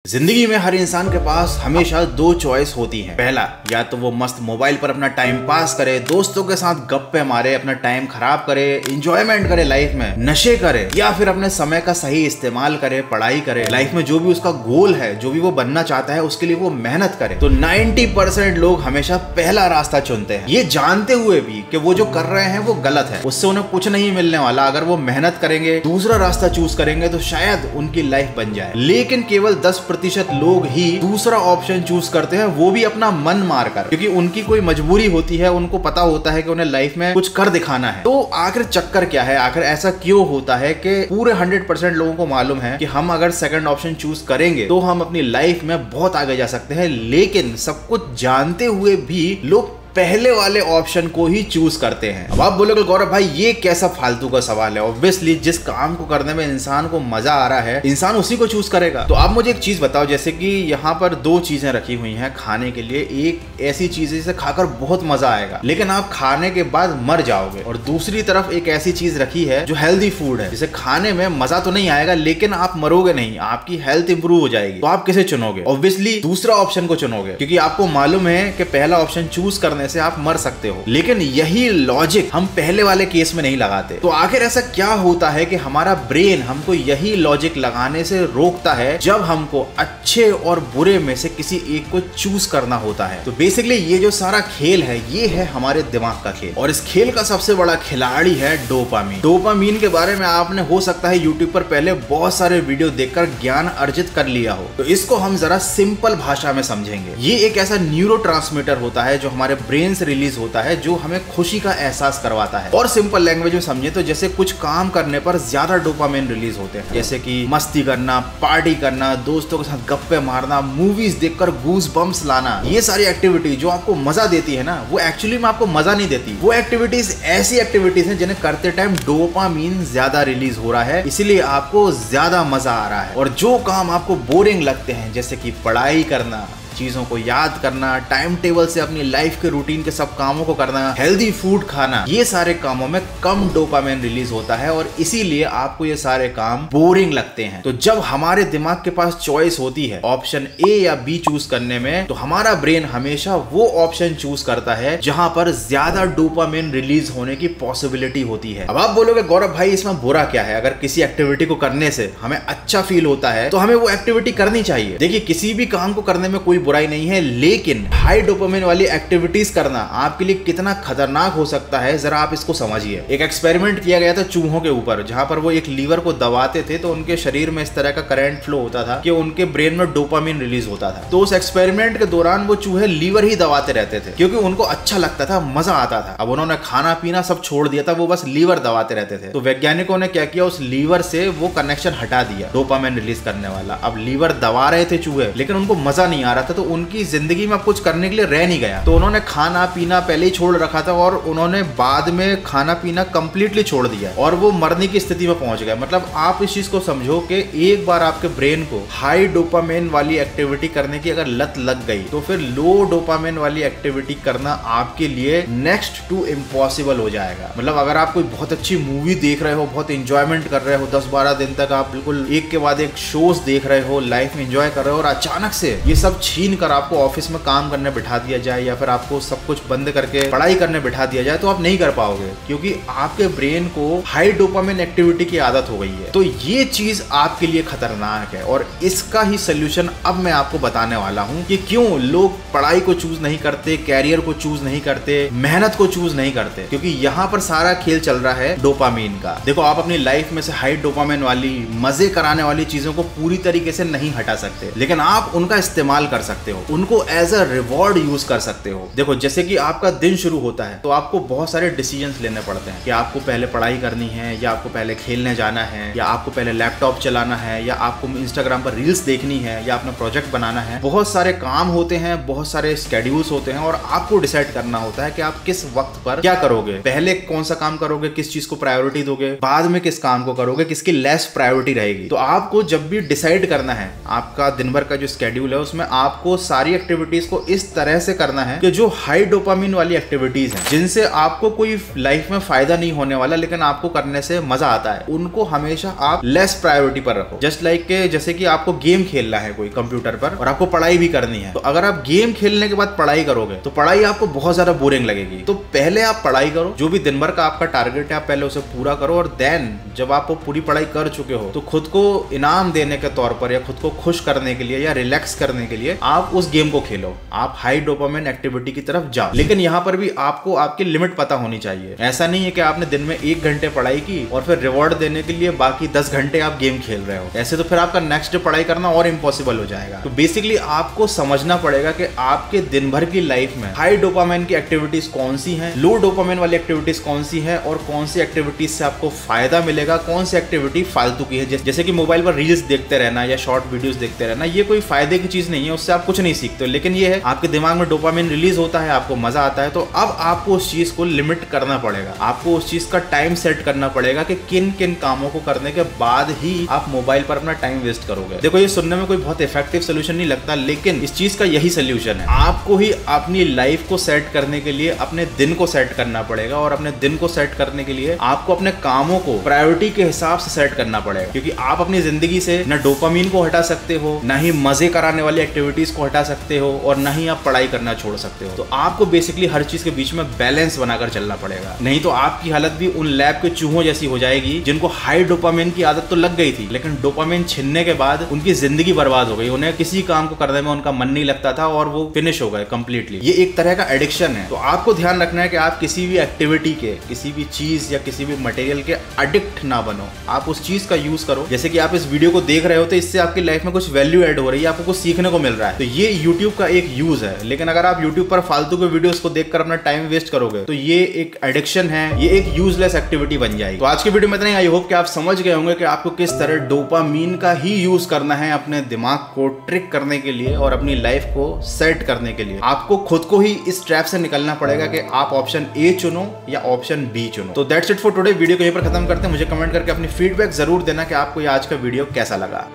जिंदगी में हर इंसान के पास हमेशा दो चॉइस होती हैं। पहला, या तो वो मस्त मोबाइल पर अपना टाइम पास करे, दोस्तों के साथ गप्पे मारे, अपना टाइम खराब करे, एंजॉयमेंट करे लाइफ में, नशे करे, या फिर अपने समय का सही इस्तेमाल करे, पढ़ाई करे, लाइफ में जो भी उसका गोल है, जो भी वो बनना चाहता है उसके लिए वो मेहनत करे। तो 90% लोग हमेशा पहला रास्ता चुनते हैं, ये जानते हुए भी कि वो जो कर रहे हैं वो गलत है, उससे उन्हें कुछ नहीं मिलने वाला। अगर वो मेहनत करेंगे, दूसरा रास्ता चूज करेंगे तो शायद उनकी लाइफ बन जाए। लेकिन केवल 10% लोग ही दूसरा ऑप्शन चूज करते हैं, वो भी अपना मन मारकर, क्योंकि उनकी कोई मजबूरी होती है, उनको पता होता है कि उन्हें लाइफ में कुछ कर दिखाना है। तो आखिर चक्कर क्या है, आखिर ऐसा क्यों होता है कि पूरे 100% लोगों को मालूम है कि हम अगर सेकंड ऑप्शन चूज करेंगे तो हम अपनी लाइफ में बहुत आगे जा सकते हैं, लेकिन सब कुछ जानते हुए भी लोग पहले वाले ऑप्शन को ही चूज करते हैं। अब आप बोलोगे गौरव भाई ये कैसा फालतू का सवाल है। ऑब्वियसली जिस काम को करने में इंसान को मजा आ रहा है, इंसान उसी को चूज करेगा। तो आप मुझे एक चीज बताओ, जैसे कि यहाँ पर दो चीजें रखी हुई हैं खाने के लिए। एक ऐसी चीज है जिसे खाकर बहुत मजा आएगा लेकिन आप खाने के बाद मर जाओगे, और दूसरी तरफ एक ऐसी चीज रखी है जो हेल्दी फूड है, जिसे खाने में मजा तो नहीं आएगा लेकिन आप मरोगे नहीं, आपकी हेल्थ इंप्रूव हो जाएगी। तो आप किसे चुनोगे? ऑब्वियसली दूसरा ऑप्शन को चुनोगे, क्योंकि आपको मालूम है कि पहला ऑप्शन चूज करने से आप मर सकते हो। लेकिन यही लॉजिक हम पहले वाले केस में नहीं लगाते। तो आखिर ऐसा क्या होता है कि हमारा ब्रेन हमको यही लॉजिक लगाने से रोकता है जब हमको अच्छे और बुरे में से किसी एक को चूज करना होता है? तो बेसिकली ये जो सारा खेल है ये है हमारे दिमाग का खेल, और इस खेल का सबसे बड़ा खिलाड़ी है डोपामीन। डोपामीन के बारे में आपने हो सकता है यूट्यूब पर पहले बहुत सारे वीडियो देखकर ज्ञान अर्जित कर लिया हो, तो इसको हम जरा सिंपल भाषा में समझेंगे। ये एक ऐसा न्यूरोट्रांसमीटर होता है जो हमारे ब्रेन से रिलीज होता है, जो हमें खुशी का एहसास करवाता है। और सिंपल लैंग्वेज में समझे तो जैसे कुछ काम करने पर ज्यादा डोपामिन रिलीज होते हैं, जैसे कि मस्ती करना, पार्टी करना, दोस्तों के साथ गप्पे मारना, मूवीज देखकर गूज बम्स लाना। ये सारी एक्टिविटी जो आपको मजा देती है ना, वो एक्चुअली में आपको मजा नहीं देती। वो एक्टिविटीज ऐसी एक्टिविटीज हैं जिन्हें करते टाइम डोपामिन ज्यादा रिलीज हो रहा है, इसीलिए आपको ज्यादा मजा आ रहा है। और जो काम आपको बोरिंग लगते हैं, जैसे कि पढ़ाई करना, चीजों को याद करना, टाइम टेबल से अपनी लाइफ के रूटीन के सब कामों को करना, हेल्दी फूड खाना, ये सारे कामों में कम डोपामिन रिलीज होता है और इसीलिए आपको ये सारे काम बोरिंग लगते हैं। तो जब हमारे दिमाग के पास चॉइस होती है ऑप्शन ए या बी चूज करने में, तो हमारा ब्रेन हमेशा वो ऑप्शन चूज करता है जहां पर ज्यादा डोपामिन रिलीज होने की पॉसिबिलिटी होती है। अब आप बोलोगे गौरव भाई इसमें बुरा क्या है? अगर किसी एक्टिविटी को करने से हमें अच्छा फील होता है तो हमें वो एक्टिविटी करनी चाहिए। देखिए किसी भी काम को करने में कोई बुराई नहीं है, लेकिन हाई डोपामिन वाली एक्टिविटीज करना आपके लिए कितना खतरनाक हो सकता है जरा आप इसको समझिए। एक एक्सपेरिमेंट किया गया था चूहों के ऊपर, जहां पर वो एक लीवर को दबाते थे तो उनके शरीर में इस तरह का करंट फ्लो होता था कि उनके ब्रेन में डोपामिन रिलीज होता था। तो उस एक्सपेरिमेंट के दौरान वो चूहे लीवर ही दबाते रहते थे क्योंकि उनको अच्छा लगता था, मजा आता था। अब उन्होंने खाना पीना सब छोड़ दिया था, वो बस लीवर दबाते रहते थे। तो वैज्ञानिकों ने क्या किया, उस लीवर से वो कनेक्शन हटा दिया डोपामिन रिलीज करने वाला। अब लीवर दबा रहे थे चूहे लेकिन उनको मजा नहीं आ रहा था, तो उनकी जिंदगी में कुछ करने के लिए रह नहीं गया। तो उन्होंने खाना पीना पहले ही छोड़ रखा था और उन्होंने बाद में खाना पीना कंप्लीटली छोड़ दिया और वो मरने की स्थिति में पहुंच गए। मतलब आप इस चीज को समझो कि एक बार आपके ब्रेन को हाई डोपामिन वाली एक्टिविटी करने की अगर लत लग गई तो फिर लो डोपामिन वाली एक्टिविटी करना आपके लिए नेक्स्ट टू इम्पॉसिबल हो जाएगा। मतलब अगर आप कोई बहुत अच्छी मूवी देख रहे हो, बहुत इंजॉयमेंट कर रहे हो, 10-12 दिन तक आप बिल्कुल एक के बाद एक शोज देख रहे हो, लाइफ में एंजॉय कर रहे हो, और अचानक से ये सब छीन कर आपको ऑफिस में काम करने बिठा दिया जाए या फिर आपको सब कुछ बंद करके पढ़ाई करने बिठा दिया जाए, तो आप नहीं कर पाओगे क्योंकि आपके ब्रेन को हाई डोपामिन एक्टिविटी की आदत हो गई है। तो ये चीज आपके लिए खतरनाक है और इसका ही सोल्यूशन अब मैं आपको बताने वाला हूं कि क्यों लोग पढ़ाई को चूज नहीं करते, कैरियर को चूज नहीं करते, मेहनत को चूज नहीं करते, क्योंकि यहाँ पर सारा खेल चल रहा है डोपामिन का। देखो आप अपनी लाइफ में से हाई डोपामिन वाली मजे कराने वाली चीजों को पूरी तरीके से नहीं हटा सकते, लेकिन आप उनका इस्तेमाल कर सकते हो, उनको एज अ रिवॉर्ड यूज कर सकते हो। देखो जैसे कि आपका दिन शुरू होता है तो आपको बहुत सारे डिसीजंस लेने पड़ते हैं कि आपको पहले पढ़ाई करनी है या आपको पहले खेलने जाना है या आपको पहले लैपटॉप चलाना है या आपको इंस्टाग्राम पर रील्स देखनी है या अपना प्रोजेक्ट बनाना है। बहुत सारे काम होते हैं, बहुत सारे स्केड्यूल्स होते हैं और आपको डिसाइड करना होता है कि आप किस वक्त पर क्या करोगे। पहले कौन सा काम करोगे, किस चीज को प्रायोरिटी दोगे, बाद में किस काम को करोगे, किसकी लेस प्रायोरिटी रहेगी। तो आपको जब भी डिसाइड करना है, आपका दिन भर का जो स्केड्यूल है उसमें आप आपको सारी एक्टिविटीज को इस तरह से करना है कि जो हाई डोपामिन वाली एक्टिविटीज हैं, जिनसे आपको कोई लाइफ में फायदा नहीं होने वाला लेकिन आपको करने से मजा आता है, उनको हमेशा आप लेस प्रायोरिटी पर रखो। जस्ट लाइक के जैसे कि आपको गेम खेलना है कोई कंप्यूटर पर और आपको पढ़ाई भी करनी है, तो अगर आप गेम खेलने के बाद पढ़ाई करोगे तो पढ़ाई आपको बहुत ज्यादा बोरिंग लगेगी। तो पहले आप पढ़ाई करो, जो भी दिन भर का आपका टारगेट है आप पहले उसे पूरा करो, और देन जब आप पूरी पढ़ाई कर चुके हो तो खुद को इनाम देने के तौर पर या खुद को खुश करने के लिए या रिलैक्स करने के लिए आप उस गेम को खेलो, आप हाई डोपामिन एक्टिविटी की तरफ जाओ। लेकिन यहाँ पर भी आपको आपकी लिमिट पता होनी चाहिए। ऐसा नहीं है कि आपने दिन में 1 घंटे पढ़ाई की और फिर रिवॉर्ड देने के लिए बाकी 10 घंटे आप गेम खेल रहे हो। ऐसे तो फिर आपका नेक्स्ट डे पढ़ाई करना और इम्पॉसिबल हो जाएगा। तो बेसिकली आपको समझना पड़ेगा कि आपके दिन भर की लाइफ में हाई डोपामिन की एक्टिविटीज कौन सी हैं, लो डोपामिन वाली एक्टिविटीज कौन सी हैं, और कौन सी एक्टिविटीज से आपको फायदा मिलेगा, कौन सी एक्टिविटी फालतू की है। जैसे कि मोबाइल पर रील्स देखते रहना या शॉर्ट वीडियोस देखते रहना, ये कोई फायदे की चीज नहीं है, उससे आप कुछ नहीं सीखते। लेकिन ये है आपके दिमाग में डोपामिन रिलीज होता है, आपको मजा आता है। तो अब आपको उस चीज को लिमिट करना पड़ेगा, आपको उस चीज का टाइम सेट करना पड़ेगा कि किन किन कामों को करने के बाद ही आप मोबाइल पर अपना टाइम वेस्ट करोगे। देखो, ये सुनने में कोई बहुत इफेक्टिव सोल्यूशन नहीं लगता, लेकिन इस चीज का यही सोल्यूशन है। आपको ही अपनी लाइफ को सेट करने के लिए अपने दिन को सेट करना पड़ेगा, और अपने दिन को सेट करने के लिए आपको अपने कामों को प्रायोरिटी के हिसाब से सेट करना पड़ेगा। क्योंकि आप अपनी जिंदगी से न डोपामिन को हटा सकते हो, ना ही मजे कराने वाली एक्टिविटीज को हटा सकते हो, और ना ही आप पढ़ाई करना छोड़ सकते हो। तो आपको बेसिकली हर चीज के बीच में बैलेंस बनाकर चलना पड़ेगा, नहीं तो आपकी हालत भी उन लैब के चूहों जैसी हो जाएगी जिनको हाई डोपामिन की आदत तो लग गई थी, लेकिन डोपामिन छिनने के बाद उनकी जिंदगी बर्बाद हो गई। उन्हें किसी काम को करने में उनका मन नहीं लगता था और वो फिनिश हो गए कंप्लीटली। ये एक तरह का एडिक्शन है। तो आपको ध्यान रखना है कि आप किसी भी एक्टिविटी के, किसी भी चीज या किसी भी मटेरियल के एडिक्ट ना बनो। आप उस चीज का यूज करो। जैसे कि आप इस वीडियो को देख रहे हो तो इससे आपकी लाइफ में कुछ वैल्यू ऐड हो रही है, आपको कुछ सीखने को मिल रहा है, तो ये यूट्यूब का एक यूज है। लेकिन अगर आप यूट्यूब पर फालतू के वीडियोस को देखकर अपना टाइम वेस्ट करोगे तो ये एक एडिक्शन है, ये एक यूजलेस एक्टिविटी बन जाएगी। तो आज की वीडियो में इतना ही। आई होप कि आप समझ गए होंगे कि आपको किस तरह डोपामीन का ही यूज करना है अपने दिमाग को ट्रिक करने के लिए और अपनी लाइफ को सेट करने के लिए। आपको खुद को ही इस ट्रैप से निकलना पड़ेगा कि आप ऑप्शन ए चुनो या ऑप्शन बी चुनो। तो that's it for today. Video को यहीं पर खत्म करते हैं। मुझे कमेंट करके अपनी फीडबैक जरूर देना कि आपको ये आज का वीडियो कैसा लगा।